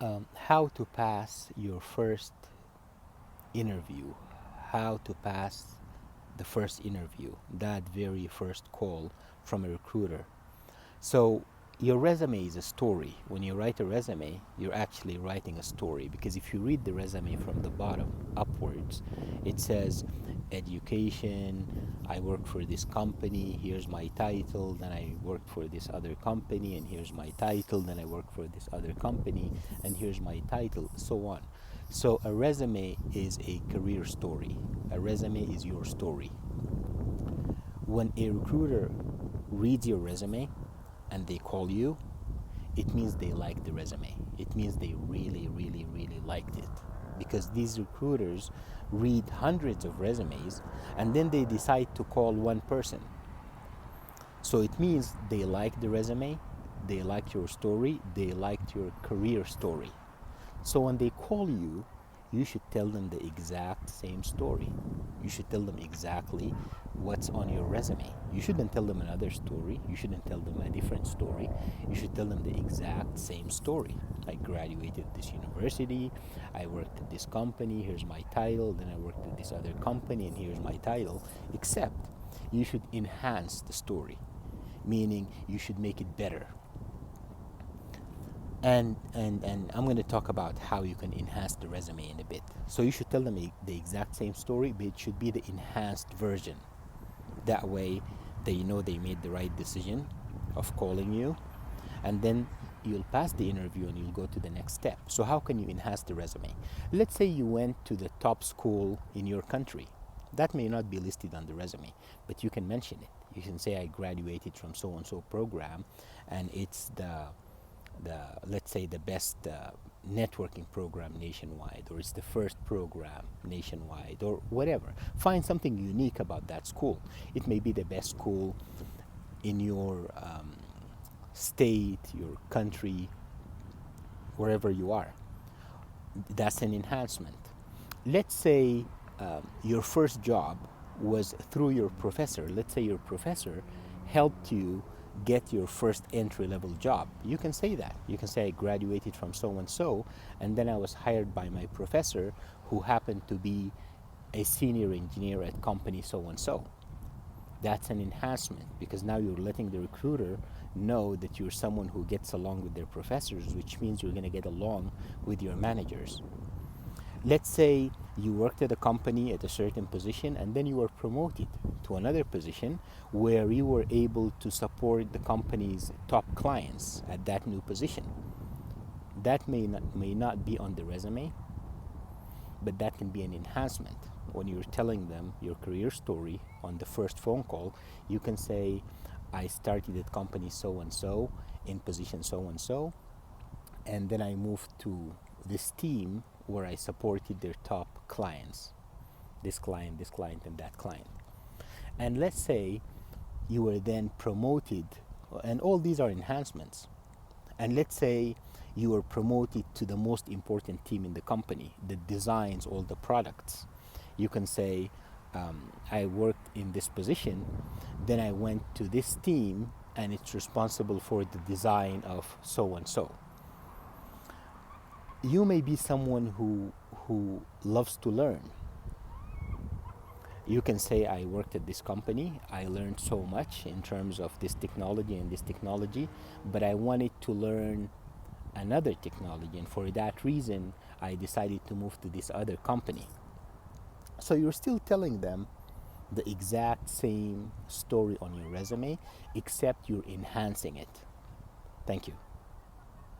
How to pass your first interview, how to pass the first interview, that very first call from a recruiter. So, your resume is a story. When you write a resume, you're actually writing a story because if you read the resume from the bottom upwards, it says education, I work for this company, here's my title, then I worked for this other company, and here's my title, then I work for this other company, and here's my title, so on. So, a resume is a career story. A resume is your story. When a recruiter reads your resume and they call you, it means they like the resume. It means they really, really, really liked it. Because these recruiters read hundreds of resumes and then they decide to call one person. So it means they like the resume, they liked your story, they liked your career story. So when they call you, you should tell them the exact same story. You should tell them exactly what's on your resume. You shouldn't tell them another story. You shouldn't tell them a different story. You should tell them the exact same story. I graduated this university, I worked at this company, here's my title, then I worked at this other company, and here's my title. Except you should enhance the story, meaning you should make it better. And I'm going to talk about how you can enhance the resume in a bit. So you should tell them the exact same story, but it should be the enhanced version. That way, they know they made the right decision of calling you, and then you'll pass the interview and you'll go to the next step. So how can you enhance the resume? Let's say you went to the top school in your country. That may not be listed on the resume, but you can mention it. You can say I graduated from so and so program, and it's the let's say the best networking program nationwide, or it's the first program nationwide, or whatever. Find something unique about that school. It may be the best school in your state, your country, wherever you are. That's an enhancement. Let's say your first job was through your professor. Let's say your professor helped you get your first entry level job. You can say that. You can say, I graduated from so and so, and then I was hired by my professor who happened to be a senior engineer at company so and so. That's an enhancement because now you're letting the recruiter know that you're someone who gets along with their professors, which means you're going to get along with your managers. Let's say you worked at a company at a certain position and then you were promoted to another position where you were able to support the company's top clients at that new position. That may not be on the resume, but that can be an enhancement. When you're telling them your career story on the first phone call, you can say, I started at company so and so in position so and so, and then I moved to this team where I supported their top clients, this client, and that client. And let's say you were then promoted, and all these are enhancements. And let's say you were promoted to the most important team in the company that designs all the products. You can say, I worked in this position, then I went to this team and it's responsible for the design of so and so. You may be someone who loves to learn. You can say, I worked at this company, I learned so much in terms of this technology and this technology, but I wanted to learn another technology, and for that reason I decided to move to this other company. So you're still telling them the exact same story on your resume, except you're enhancing it. Thank you.